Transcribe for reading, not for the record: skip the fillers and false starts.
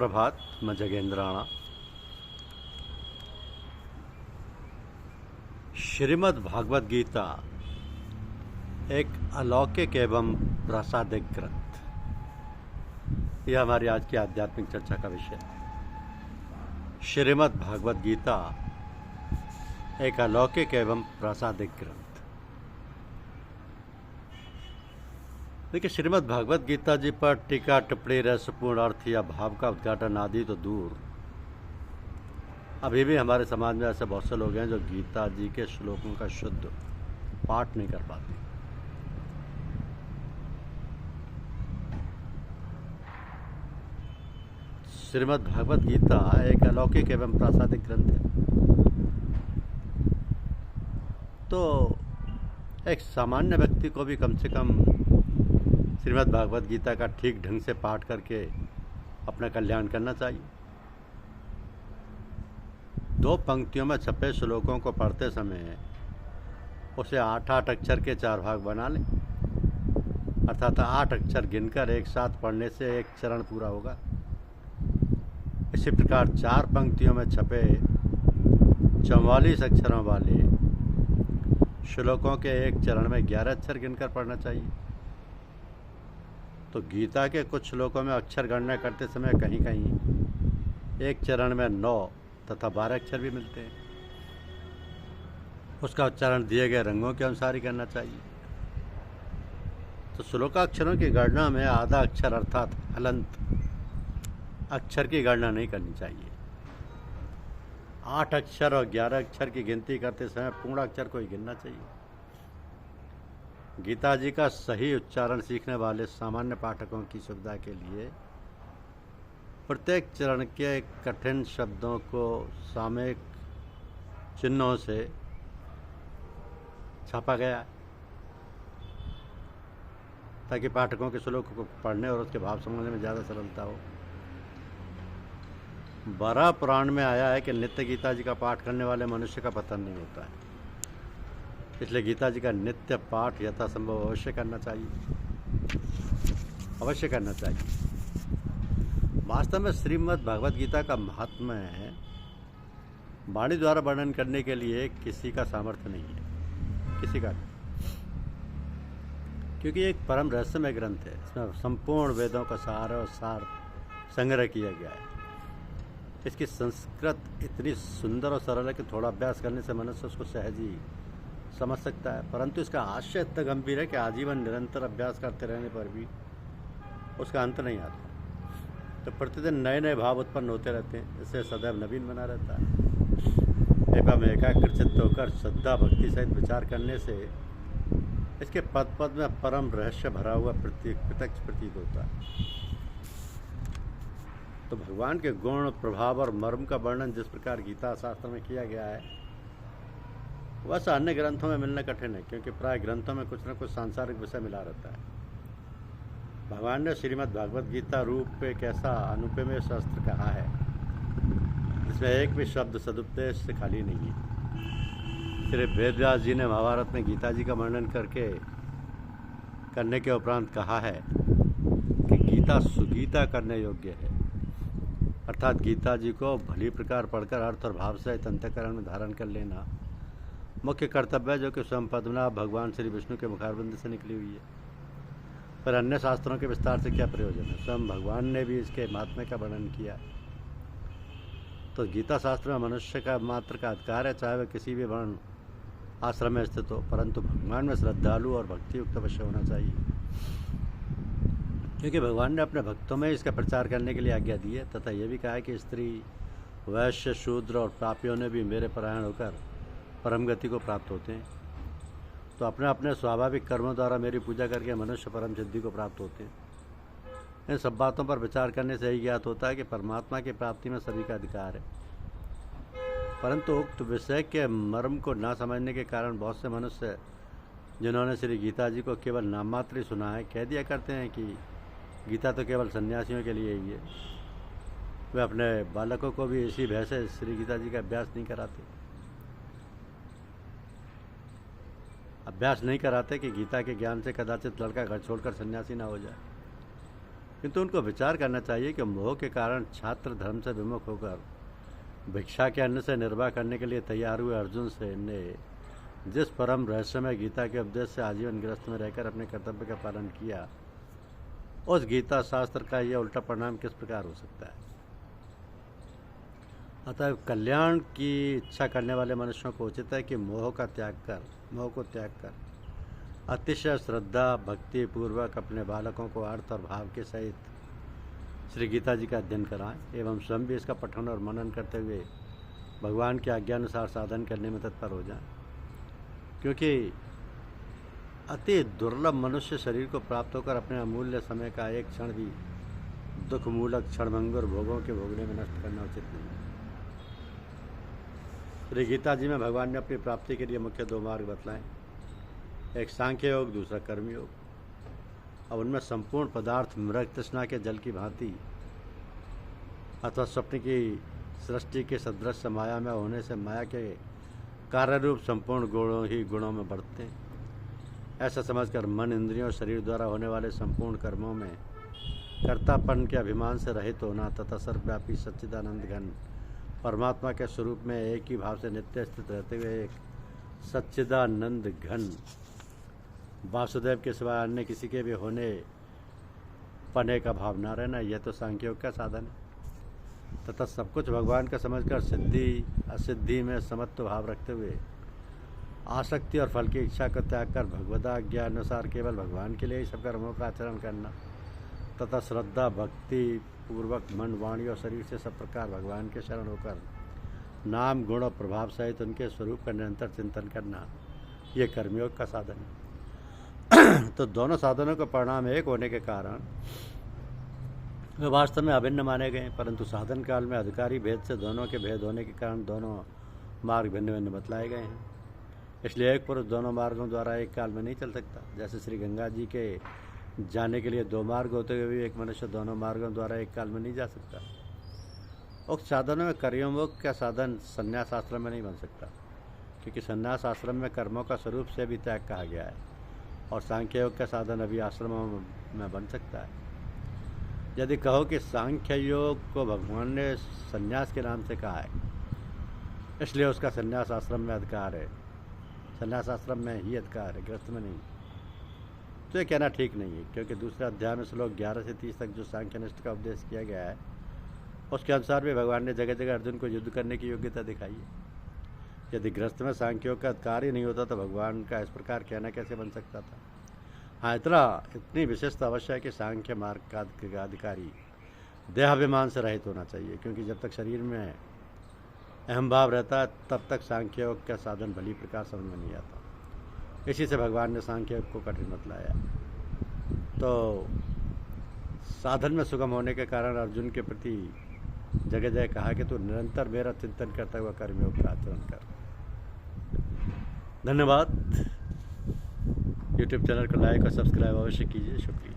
सुप्रभात। मैं जगेंद्राणा। श्रीमद् भागवत गीता एक अलौकिक एवं प्रासादिक ग्रंथ, यह हमारी आज की आध्यात्मिक चर्चा का विषय है। श्रीमद् भागवत गीता एक अलौकिक एवं प्रासादिक ग्रंथ। देखिए, श्रीमद् भागवत गीता जी पर टीका टिप्पणी, रसपूर्ण अर्थ या भाव का उद्घाटन आदि तो दूर, अभी भी हमारे समाज में ऐसे बहुत से लोग हैं जो गीता जी के श्लोकों का शुद्ध पाठ नहीं कर पाते। श्रीमद् भागवत गीता एक अलौकिक एवं प्रासादिक ग्रंथ है। तो एक सामान्य व्यक्ति को भी कम से कम श्रीमद् भागवत गीता का ठीक ढंग से पाठ करके अपना कल्याण करना चाहिए। 2 पंक्तियों में छपे श्लोकों को पढ़ते समय उसे 8-8 अक्षर के 4 भाग बना लें, अर्थात 8 अक्षर गिनकर एक साथ पढ़ने से एक चरण पूरा होगा। इसी प्रकार 4 पंक्तियों में छपे 44 अक्षरों वाले श्लोकों के एक चरण में 11 अक्षर गिनकर पढ़ना चाहिए। तो गीता के कुछ श्लोकों में अक्षर गणना करते समय कहीं कहीं एक चरण में 9 तथा 12 अक्षर भी मिलते हैं। उसका उच्चारण दिए गए रंगों के अनुसार ही करना चाहिए। तो श्लोकाक्षरों की गणना में आधा अक्षर अर्थात हलंत अक्षर की गणना नहीं करनी चाहिए। 8 अक्षर और 11 अक्षर की गिनती करते समय पूर्ण अक्षर को ही गिनना चाहिए। गीता जी का सही उच्चारण सीखने वाले सामान्य पाठकों की सुविधा के लिए प्रत्येक चरण के कठिन शब्दों को सामयिक चिन्हों से छापा गया, ताकि पाठकों के श्लोक को पढ़ने और उसके भाव समझने में ज़्यादा सरलता हो। 12 पुराण में आया है कि नित्य गीता जी का पाठ करने वाले मनुष्य का पतन नहीं होता है। इसलिए गीता जी का नित्य पाठ यथासंभव अवश्य करना चाहिए। वास्तव में श्रीमद् भागवत गीता का महात्म्य है वाणी द्वारा वर्णन करने के लिए किसी का सामर्थ्य नहीं है, किसी का नहीं, क्योंकि एक परम रहस्यमय ग्रंथ है। इसमें संपूर्ण वेदों का सार संग्रह किया गया है। इसकी संस्कृत इतनी सुंदर और सरल है कि थोड़ा अभ्यास करने से मनुष्य उसको सहज ही समझ सकता है, परंतु इसका आशय इतना गंभीर है कि आजीवन निरंतर अभ्यास करते रहने पर भी उसका अंत नहीं आता। तो प्रतिदिन नए नए भाव उत्पन्न होते रहते हैं, इससे सदैव नवीन बना रहता है। एवं एकाग्रचित्त होकर श्रद्धा भक्ति सहित विचार करने से इसके पद पद में परम रहस्य भरा हुआ प्रत्यक्ष प्रतीत होता है। तो भगवान के गुण, प्रभाव और मर्म का वर्णन जिस प्रकार गीता शास्त्र में किया गया है, वैसा अन्य ग्रंथों में मिलना कठिन है, क्योंकि प्राय ग्रंथों में कुछ न कुछ सांसारिक विषय मिला रहता है। भगवान ने श्रीमद् भागवत गीता रूप एक ऐसा अनुपमेय शास्त्र कहा है जिसमें एक भी शब्द सदुपदेश से खाली नहीं है। श्री वेदव्यास जी ने महाभारत में गीता जी का वर्णन करने के उपरांत कहा है कि गीता सुगीता करने योग्य है, अर्थात गीता जी को भली प्रकार पढ़कर अर्थ और भाव सहित अंतःकरण में धारण कर लेना मुख्य कर्तव्य है, जो कि स्वयं पद्मनाभ भगवान श्री विष्णु के मुखारबिंद से निकली हुई है। पर अन्य शास्त्रों के विस्तार से क्या प्रयोजन है? स्वयं भगवान ने भी इसके महात्म्य का वर्णन किया। तो गीता शास्त्र में मनुष्य का मात्र का अधिकार है, चाहे वह किसी भी वर्ण आश्रम में स्थित हो, परंतु भगवान में श्रद्धालु और भक्तियुक्त अवश्य होना चाहिए, क्योंकि भगवान ने अपने भक्तों में इसका प्रचार करने के लिए आज्ञा दी है, तथा यह भी कहा है कि स्त्री, वैश्य, शूद्र और पापियों ने भी मेरे परायण होकर परम गति को प्राप्त होते हैं। तो अपने अपने स्वाभाविक कर्मों द्वारा मेरी पूजा करके मनुष्य परम सिद्धि को प्राप्त होते हैं। इन सब बातों पर विचार करने से ही ज्ञात होता है कि परमात्मा की प्राप्ति में सभी का अधिकार है, परंतु उक्त विषय के मर्म को न समझने के कारण बहुत से मनुष्य, जिन्होंने श्री गीता जी को केवल नाम मात्र ही सुना है, कह दिया करते हैं कि गीता तो केवल सन्यासियों के लिए ही है। वे अपने बालकों को भी इसी भय से श्री गीता जी का अभ्यास नहीं कराते कि गीता के ज्ञान से कदाचित लड़का घर छोड़कर सन्यासी ना हो जाए। किंतु उनको विचार करना चाहिए कि मोह के कारण छात्र धर्म से विमुख होकर भिक्षा के अन्न से निर्वाह करने के लिए तैयार हुए अर्जुन से ने जिस परम रहस्यमय गीता के उपदेश से आजीवन गृहस्थ में रहकर अपने कर्तव्य का पालन किया, उस गीता शास्त्र का यह उल्टा परिणाम किस प्रकार हो सकता है। अतः कल्याण की इच्छा करने वाले मनुष्यों को उचित है कि मोह को त्याग कर अतिशय श्रद्धा भक्ति पूर्वक अपने बालकों को अर्थ और भाव के सहित श्री गीता जी का अध्ययन कराएं एवं स्वयं भी इसका पठन और मनन करते हुए भगवान के आज्ञानुसार साधन करने में तत्पर हो जाएं, क्योंकि अति दुर्लभ मनुष्य शरीर को प्राप्त होकर अपने अमूल्य समय का एक क्षण भी दुख मूलक क्षणभंगुर भोगों के भोगने में नष्ट करना उचित नहीं है। श्री गीता जी में भगवान ने अपनी प्राप्ति के लिए मुख्य दो मार्ग बतलाएं, एक सांख्य योग, दूसरा कर्म योग। अब उनमें संपूर्ण पदार्थ मृग तृष्णा के जल की भांति अथवा स्वप्न की सृष्टि के सदृश माया में होने से माया के कार्य रूप संपूर्ण गुणों में बढ़ते हैं। ऐसा समझकर मन इंद्रियों शरीर द्वारा होने वाले संपूर्ण कर्मों में कर्तापन के अभिमान से रहित होना तथा सर्वव्यापी सच्चिदानंद घन परमात्मा के स्वरूप में एक ही भाव से नित्य स्थित रहते हुए एक सच्चिदानंद घन वासुदेव के सिवाय अन्य किसी के भी होने पने का भाव न रहना, यह तो सांख्योग का साधन है। तथा सब कुछ भगवान का समझकर सिद्धि असिद्धि में समत्व भाव रखते हुए आसक्ति और फल की इच्छा को त्याग कर भगवदाज्ञा अनुसार केवल भगवान के लिए ही सब कर्मों का आचरण करना तथा श्रद्धा भक्ति पूर्वक मन वाणी और शरीर से सब प्रकार भगवान के शरण होकर नाम गुण और प्रभाव सहित उनके स्वरूप का निरंतर चिंतन करना, ये कर्मयोग का साधन है। तो दोनों साधनों का परिणाम एक होने के कारण वे वास्तव में अभिन्न माने गए, परंतु साधन काल में अधिकारी भेद से दोनों के भेद होने के कारण दोनों मार्ग भिन्न भिन्न बतलाए गए हैं। इसलिए एक पुरुष दोनों मार्गों द्वारा एक काल में नहीं चल सकता। जैसे श्री गंगा जी के जाने के लिए दो मार्ग होते हुए भी एक मनुष्य दोनों मार्गों द्वारा एक काल में नहीं जा सकता। उक्त साधनों में कर्मयोग का साधन संन्यास आश्रम में नहीं बन सकता, क्योंकि संन्यास आश्रम में कर्मों का स्वरूप से भी त्याग कहा गया है, और सांख्य योग का साधन अभी आश्रमों में बन सकता है। यदि कहो कि सांख्य योग को भगवान ने संन्यास के नाम से कहा है, इसलिए उसका संन्यास आश्रम में अधिकार है, संन्यास आश्रम में ही अधिकार है, गृहस्थ में नहीं, तो ये कहना ठीक नहीं है। क्योंकि दूसरे अध्याय में श्लोक 11 से 30 तक जो सांख्यनिष्ठ का उपदेश किया गया है, उसके अनुसार भी भगवान ने जगह जगह अर्जुन को युद्ध करने की योग्यता दिखाई है। यदि गृहस्थ में सांख्योग का अधिकार ही नहीं होता तो भगवान का इस प्रकार कहना कैसे बन सकता था। हाँ, इतनी विशेषता अवश्य है कि सांख्य मार्ग का अधिकारी देहाभिमान से रहित होना चाहिए, क्योंकि जब तक शरीर में अहम भाव रहता है तब तक सांख्य योग का साधन भली प्रकार समझ में नहीं आता। इसी से भगवान ने सांख्य योग को कठिन बतलाया। तो साधन में सुगम होने के कारण अर्जुन के प्रति जगह जगह कहा कि तू निरंतर मेरा चिंतन करता हुआ कर्मयोग का आचरण कर। धन्यवाद। यूट्यूब चैनल को लाइक और सब्सक्राइब अवश्य कीजिए। शुक्रिया।